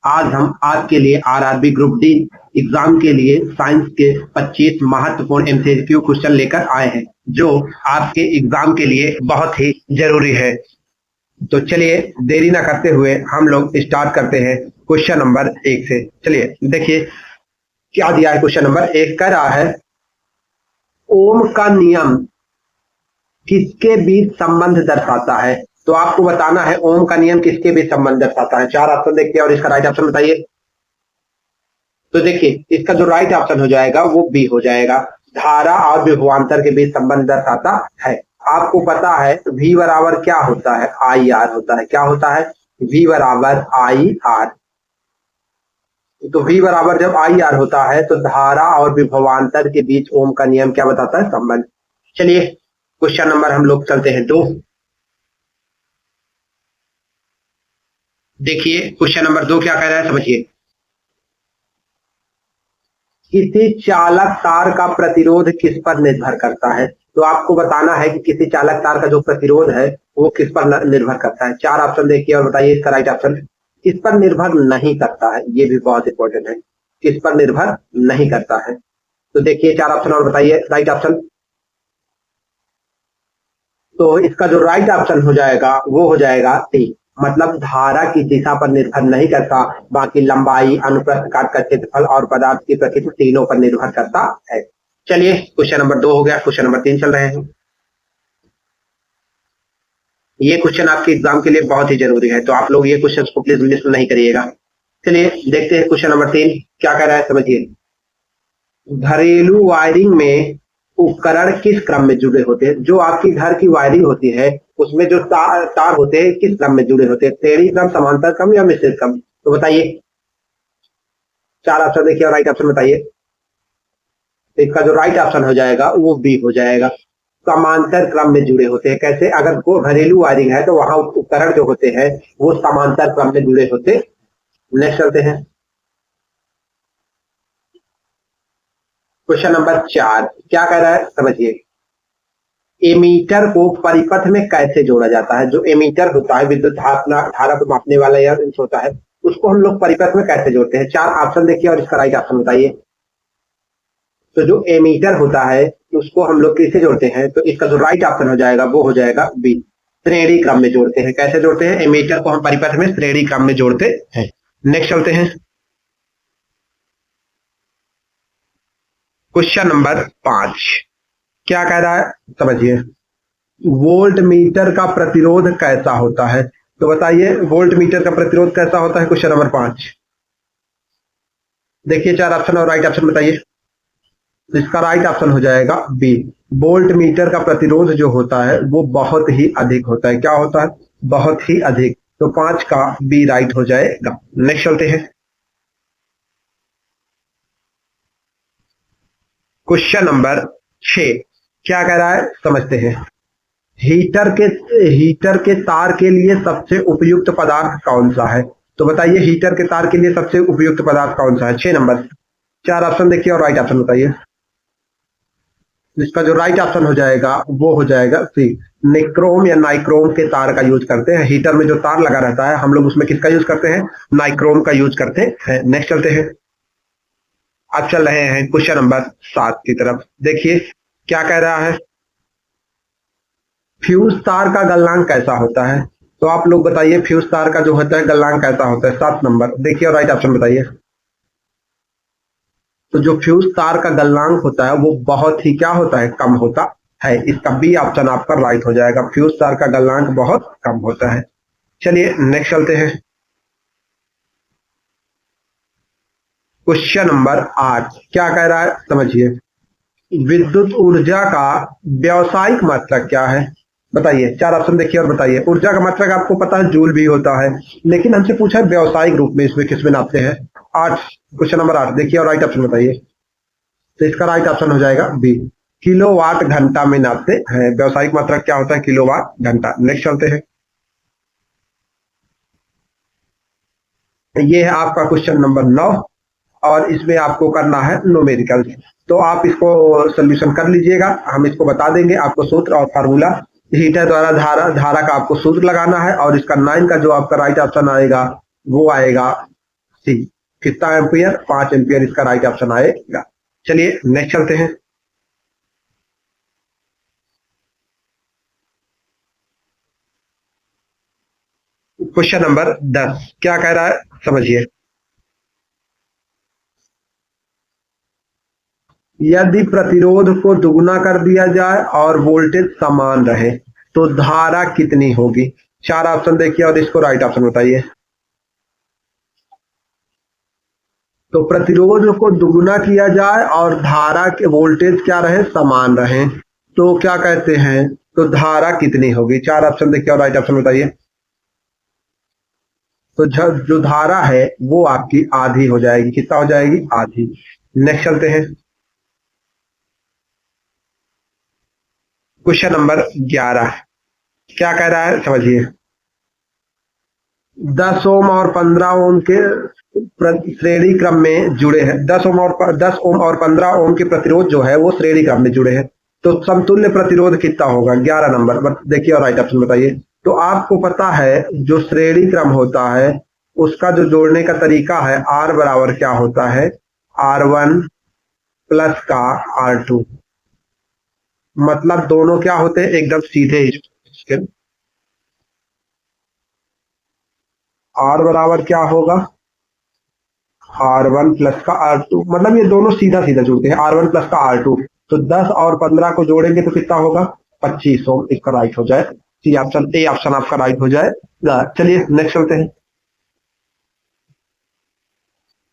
आज हम आपके लिए आरआरबी ग्रुप डी एग्जाम के लिए साइंस के 25 महत्वपूर्ण एमसीक्यू क्वेश्चन लेकर आए हैं जो आपके एग्जाम के लिए बहुत ही जरूरी है। तो चलिए देरी ना करते हुए हम लोग स्टार्ट करते हैं क्वेश्चन नंबर 1 से। चलिए देखिए क्या दिया है। क्वेश्चन नंबर 1 कह रहा है ओम का नियम किसके बीच संबंध दर्शाता है। तो आपको बताना है ओम का नियम किसके बीच संबंध दर्शाता है। 4 ऑप्शन देखते हैं और इसका राइट ऑप्शन बताइए। तो देखिए इसका जो राइट ऑप्शन हो जाएगा वो बी हो जाएगा, धारा और विभवांतर के बीच संबंध दर्शाता है। आपको पता है V बराबर क्या होता है, आई आर होता है। क्या होता है? V बराबर आई आर। तो V बराबर जब आई आर होता है तो धारा और विभवांतर के बीच ओम का नियम क्या बताता है? संबंध। चलिए क्वेश्चन नंबर हम लोग चलते हैं 2। देखिए क्वेश्चन नंबर 2 क्या कह रहा है, समझिए। किसी चालक तार का प्रतिरोध किस पर निर्भर करता है। तो आपको बताना है कि किसी चालक तार का जो प्रतिरोध है वो किस पर निर्भर करता है। 4 ऑप्शन देखिए और बताइए इसका राइट ऑप्शन। किस पर निर्भर नहीं करता है, ये भी बहुत इंपॉर्टेंट है। किस पर निर्भर नहीं करता है। तो देखिए 4 ऑप्शन और बताइए राइट ऑप्शन। तो इसका जो राइट ऑप्शन हो जाएगा वो हो जाएगा सी, मतलब धारा की दिशा पर निर्भर नहीं करता, बाकी लंबाई, अनुप्रस्थ काट का क्षेत्रफल और पदार्थ की प्रकृति तीनों पर निर्भर करता है। चलिए क्वेश्चन नंबर 2 हो गया। क्वेश्चन नंबर 3 चल रहे हैं। ये क्वेश्चन आपके एग्जाम के लिए बहुत ही जरूरी है, तो आप लोग ये क्वेश्चन को प्लीज मिस नहीं करिएगा। चलिए देखते हैं क्वेश्चन नंबर 3 क्या कह रहा है, समझिए। घरेलू वायरिंग में उपकरण किस क्रम में जुड़े होते हैं। जो आपकी घर की वायरिंग होती है उसमें जो तार होते हैं किस क्रम में जुड़े होते हैं, श्रेणी क्रम, समांतर क्रम या मिश्रित क्रम। तो बताइए 4 ऑप्शन देखिए और राइट ऑप्शन बताइए। तो इसका जो राइट ऑप्शन हो जाएगा वो बी हो जाएगा, समांतर क्रम में जुड़े होते हैं। कैसे? अगर को घरेलू वायरिंग है तो वहां उपकरण जो होते हैं वो समांतर क्रम में जुड़े होते। नेक्स्ट चलते हैं क्वेश्चन नंबर 4 क्या कह रहा है, समझिए। एमीटर को परिपथ में कैसे जोड़ा जाता है। जो एमीटर होता है विद्युत धारा को मापने वाला यंत्र होता है उसको हम लोग परिपथ में कैसे जोड़ते हैं। 4 ऑप्शन देखिए और इसका राइट ऑप्शन बताइए। तो जो एमीटर होता है उसको हम लोग किससे जोड़ते हैं। तो इसका जो राइट ऑप्शन हो जाएगा वो हो जाएगा बी, श्रेणी क्रम में जोड़ते हैं। कैसे जोड़ते हैं? एमीटर को हम परिपथ में श्रेणी क्रम में जोड़ते हैं। नेक्स्ट चलते हैं क्वेश्चन नंबर 5 क्या कह रहा है, समझिए। वोल्ट मीटर का प्रतिरोध कैसा होता है। तो बताइए वोल्ट मीटर का प्रतिरोध कैसा होता है। क्वेश्चन नंबर 5 देखिए 4 ऑप्शन और राइट ऑप्शन बताइए। इसका राइट ऑप्शन हो जाएगा बी, वोल्ट मीटर का प्रतिरोध जो होता है वो बहुत ही अधिक होता है। क्या होता है? बहुत ही अधिक। तो 5 का बी राइट हो जाएगा। नेक्स्ट चलते हैं क्वेश्चन नंबर 6 क्या कह रहा है, समझते हैं। हीटर के तार के लिए सबसे उपयुक्त पदार्थ कौन सा है। तो बताइए हीटर के तार के लिए सबसे उपयुक्त पदार्थ कौन सा है। 6 नंबर। 4 ऑप्शन देखिए और राइट ऑप्शन बताइए। इसका जो राइट ऑप्शन हो जाएगा वो हो जाएगा सी, निक्रोम या नाइक्रोम के तार का यूज करते हैं। हीटर में जो तार लगा रहता है हम लोग उसमें किसका यूज करते हैं? नाइक्रोम का यूज करते हैं। नेक्स्ट चलते हैं, अब चल रहे हैं क्वेश्चन नंबर 7 की तरफ। देखिए क्या कह रहा है, फ्यूज तार का गलनांक कैसा होता है। तो आप लोग बताइए फ्यूज तार का जो होता है गलनांक कैसा होता है। 7 नंबर देखिए और राइट ऑप्शन बताइए। तो जो फ्यूज तार का गलनांक होता है वो बहुत ही क्या होता है? कम होता है। इसका बी ऑप्शन आपका राइट हो जाएगा, फ्यूज तार का गलनांक बहुत कम होता है। चलिए नेक्स्ट चलते हैं क्वेश्चन नंबर 8 क्या कह रहा है, समझिए। विद्युत ऊर्जा का व्यावसायिक मात्रक क्या है। बताइए 4 ऑप्शन देखिए और बताइए। ऊर्जा का मात्रक आपको पता है जूल भी होता है, लेकिन हमसे पूछा है व्यावसायिक रूप में, इसमें किसमें नापते हैं। 8 क्वेश्चन नंबर 8 देखिए और राइट ऑप्शन बताइए। तो इसका राइट ऑप्शन हो जाएगा बी, किलोवाट घंटा में नापते हैं। व्यावसायिक मात्रक क्या होता है? किलोवाट घंटा। नेक्स्ट चलते हैं, ये है आपका क्वेश्चन नंबर 9 और इसमें आपको करना है न्यूमेरिकल। तो आप इसको सोल्यूशन कर लीजिएगा, हम इसको बता देंगे आपको सूत्र और फार्मूला। हीटर द्वारा धारा का आपको सूत्र लगाना है और इसका 9 का जो आपका राइट ऑप्शन आएगा वो आएगा सी। कितना एम्पियर? 5 एम्पियर इसका राइट ऑप्शन आएगा। चलिए नेक्स्ट चलते हैं। क्वेश्चन नंबर 10 क्या कह रहा है समझिए। यदि प्रतिरोध को दुगुना कर दिया जाए और वोल्टेज समान रहे तो धारा कितनी होगी? 4 ऑप्शन देखिए और इसको राइट ऑप्शन बताइए। तो प्रतिरोध को दुगुना किया जाए और धारा के वोल्टेज क्या रहे? समान रहे, तो क्या कहते हैं? तो धारा कितनी होगी? 4 ऑप्शन देखिए और राइट ऑप्शन बताइए। तो जो धारा है वो आपकी आधी हो जाएगी। कितना हो जाएगी? आधी। नेक्स्ट चलते हैं। क्वेश्चन नंबर 11 क्या कह रहा है समझिए। 10 ओम और 15 ओम के श्रेणी क्रम में जुड़े हैं। 10 ओम और 15 ओम के प्रतिरोध जो है वो श्रेणी क्रम में जुड़े हैं, तो समतुल्य प्रतिरोध कितना होगा? 11 नंबर देखिए और राइट ऑप्शन बताइए। तो आपको पता है जो श्रेणी क्रम होता है उसका जो जोड़ने का तरीका है, आर बराबर क्या होता है? R1 प्लस का R2। मतलब दोनों क्या होते हैं? एकदम सीधे ही। आर बराबर क्या होगा? R1 प्लस का R2। मतलब ये दोनों सीधा सीधा जुड़ते हैं, R1 प्लस का R2। तो 10 और 15 को जोड़ेंगे तो कितना होगा? 25 ओम। इसका राइट हो जाए सी ऑप्शन, ए ऑप्शन आपका राइट हो जाएगा। चलिए नेक्स्ट चलते हैं।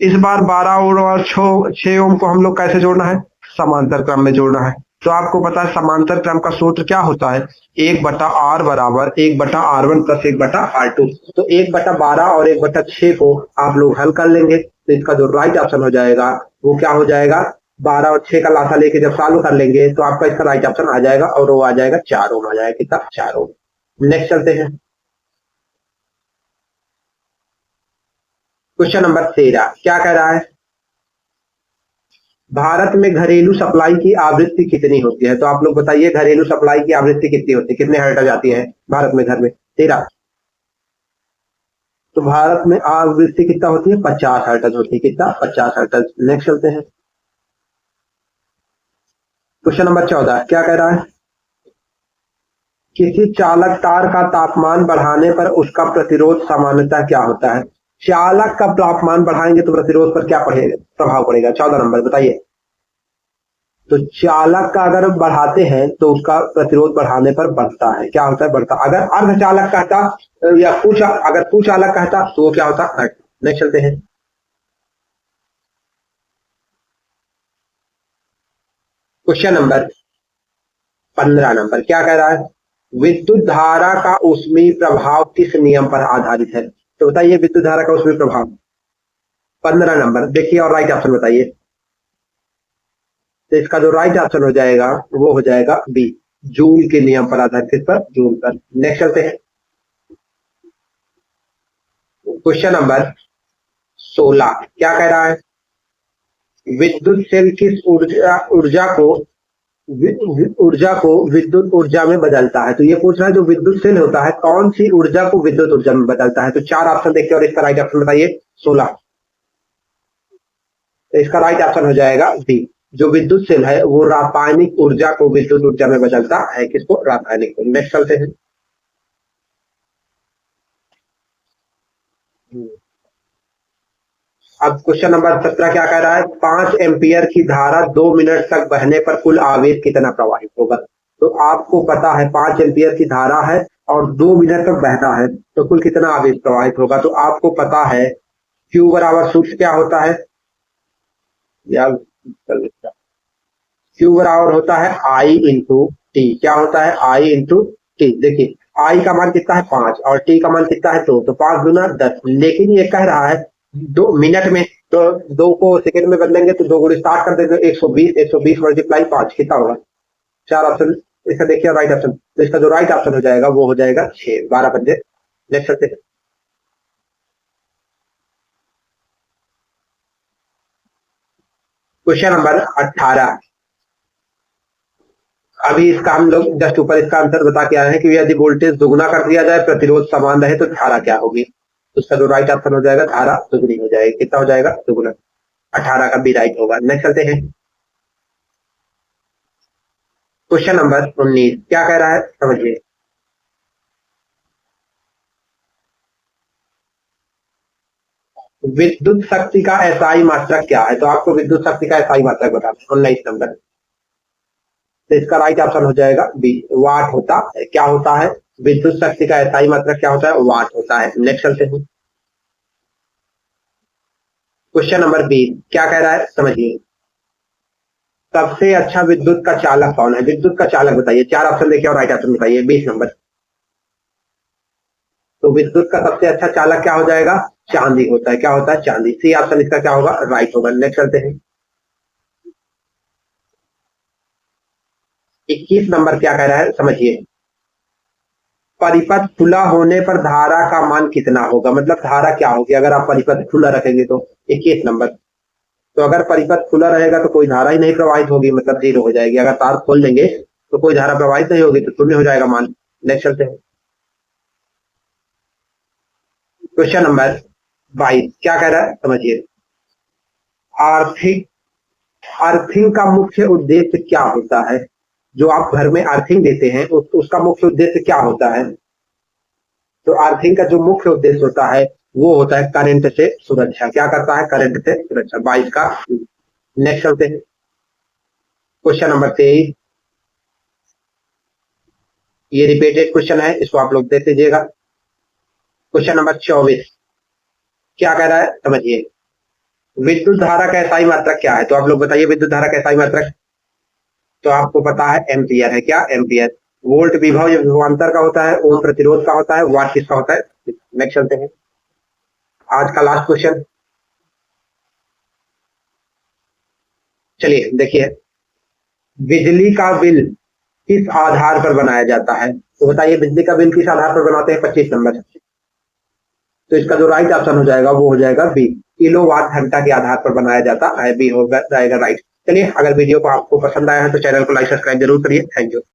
इस बार 12 ओम और 6 ओम को हम लोग कैसे जोड़ना है? समांतर क्रम में जोड़ना है। तो आपको पता है समांतर क्रम का सूत्र क्या होता है? 1/r बराबर 1/r1 प्लस 1/r2। तो 1/12 और 1/6 को आप लोग हल कर लेंगे, तो इसका जो राइट ऑप्शन हो जाएगा वो क्या हो जाएगा? 12 और 6 का लासा लेके जब सॉल्व कर लेंगे तो आपका इसका राइट ऑप्शन आ जाएगा और वो आ जाएगा 4 ओम आ जाएगा। कितना? 4 ओम। नेक्स्ट चलते हैं। क्वेश्चन नंबर 13 क्या कह रहा है? भारत में घरेलू सप्लाई की आवृत्ति कितनी होती है? तो आप लोग बताइए घरेलू सप्लाई की आवृत्ति कितनी होती है? कितने हर्ट्ज जाती है भारत में घर में? 13। तो भारत में आवृत्ति कितना होती है? 50 हर्ट्ज होती है। कितना? 50 हर्ट्ज। नेक्स्ट चलते हैं। क्वेश्चन नंबर 14 क्या कह रहा है? किसी चालक तार का तापमान बढ़ाने पर उसका प्रतिरोध सामान्यतः क्या होता है? चालक का तापमान बढ़ाएंगे तो प्रतिरोध पर क्या प्रभाव पड़ेगा? 14 नंबर बताइए। तो चालक का अगर बढ़ाते हैं तो उसका प्रतिरोध बढ़ाने पर बढ़ता है। क्या होता है? बढ़ता। अगर अर्धचालक कहता या अगर कुचालक कहता तो वो क्या होता? घट। नेक्स्ट चलते हैं। क्वेश्चन नंबर 15 नंबर क्या कह रहा है? विद्युत धारा का ऊष्मीय प्रभाव किस नियम पर आधारित है? तो बताइए विद्युत धारा का ऊष्मीय प्रभाव। 15 नंबर देखिए और राइट ऑप्शन बताइए। तो इसका जो राइट ऑप्शन हो जाएगा वो हो जाएगा बी, जूल के नियम पर आधारित। किस पर? जूल पर। नेक्स्ट चलते हैं। क्वेश्चन नंबर 16 क्या कह रहा है? विद्युत सेल किस ऊर्जा को विद्युत ऊर्जा में बदलता है? तो ये पूछ रहा है जो विद्युत सेल होता है कौन सी ऊर्जा को विद्युत ऊर्जा में बदलता है? तो 4 ऑप्शन देखिए और इसका राइट ऑप्शन बताइए। 16। तो इसका राइट ऑप्शन हो जाएगा बी, जो विद्युत सेल है वो रासायनिक ऊर्जा को विद्युत ऊर्जा में बदलता है। किसको? रासायनिक। नेक्स्ट चलते हैं। अब क्वेश्चन नंबर 17 क्या कह रहा है? 5 एम्पियर की धारा 2 मिनट तक बहने पर कुल आवेश कितना प्रवाहित होगा? तो आपको पता है 5 एम्पियर की धारा है और 2 मिनट तक बहता है तो कुल कितना आवेश प्रवाहित होगा? तो आपको पता है Q बराबर सूत्र क्या होता है? या Q बराबर होता है I इंटू टी। क्या होता है? I into T. देखिए I का मान कितना है? 5 और T का मान कितना है? 2। तो 5 दूना 10। लेकिन ये कह रहा है 2 मिनट में, तो 2 को सेकंड में बदलेंगे तो 2 गुणे स्टार्ट कर देंगे। 120 120 मल्टीप्लाई 5 कितना होगा? 4 ऑप्शन इसका देखिए राइट ऑप्शन। तो इसका जो राइट ऑप्शन हो जाएगा वो हो जाएगा 6। 12 बजे। नेक्स्ट चलते हैं। क्वेश्चन नंबर 18 अभी इसका हम लोग जस्ट ऊपर इसका आंसर बता के आए हैं कि यदि वोल्टेज दुगुना कर दिया जाए प्रतिरोध समान रहे तो धारा क्या होगी? उसका जो राइट ऑप्शन हो जाएगा धारा दुगुनी हो जाएगी। कितना हो जाएगा? दुगुना। 18 का बी राइट होगा। नेक्स्ट चलते हैं क्वेश्चन नंबर 19। क्या कह रहा है समझिए। विद्युत शक्ति का एसआई मात्रक क्या है? तो आपको विद्युत शक्ति का एसआई मात्रक बताना है। 19 नंबर। तो इसका राइट ऑप्शन हो जाएगा बी, वाट होता है। क्या होता है? विद्युत शक्ति का एसआई मात्रक क्या होता है? वाट होता है। नेक्स्ट चलते हैं क्वेश्चन नंबर 20। क्या कह रहा है समझिए। सबसे अच्छा विद्युत का चालक कौन है? विद्युत का चालक बताइए। 4 ऑप्शन देखिए और राइट ऑप्शन बताइए। 20 नंबर। तो विद्युत का सबसे अच्छा चालक क्या हो जाएगा? चांदी होता है। क्या होता है? चांदी। सी ऑप्शन इसका क्या होगा? राइट होगा। नेक्स्ट चलते हैं 21 नंबर। क्या कह रहा है समझिए। परिपथ खुला होने पर धारा का मान कितना होगा? मतलब धारा क्या होगी अगर आप परिपथ खुला रखेंगे तो। 21 नंबर। तो अगर परिपथ खुला रहेगा तो कोई धारा ही नहीं प्रवाहित होगी, मतलब जीरो हो जाएगी। अगर तार खोल देंगे तो कोई धारा प्रवाहित नहीं होगी, तो शून्य हो जाएगा मान। नेक्स्ट चलते हैं क्वेश्चन नंबर 22। क्या कह रहा है समझिए। आर्थिक अर्थिंग का मुख्य उद्देश्य क्या होता है? जो आप घर में अर्थिंग देते हैं उसका मुख्य उद्देश्य क्या होता है? तो अर्थिंग का जो मुख्य उद्देश्य होता है वो होता है करंट से सुरक्षा। क्या करता है? करंट से सुरक्षा। 22 का। नेक्स्ट चलते हैं क्वेश्चन नंबर 23। ये रिपीटेड क्वेश्चन है, इसको आप लोग देख लीजिएगा। Question number 24। क्या कह रहा है समझिए। विद्युत धारा का एसआई मात्रक क्या है? तो आप लोग बताइए विद्युत धारा का एसआई मात्रक। तो आपको पता है एम्पियर है। क्या? एम्पियर। वोल्ट विभव या विभवांतर का होता है। ओम प्रतिरोध का होता है। वाट किसका होता है? नेक्स्ट चलते हैं आज का लास्ट क्वेश्चन। चलिए देखिए, बिजली का बिल किस आधार पर बनाया जाता है? तो बताइए बिजली का बिल किस आधार पर बनाते हैं? 25 नंबर। तो इसका जो राइट ऑप्शन हो जाएगा वो हो जाएगा बी, किलोवाट घंटा के आधार पर बनाया जाता है। बी होगा जाएगा राइट। चलिए, अगर वीडियो को आपको पसंद आया है तो चैनल को लाइक सब्सक्राइब जरूर करिए। Thank you.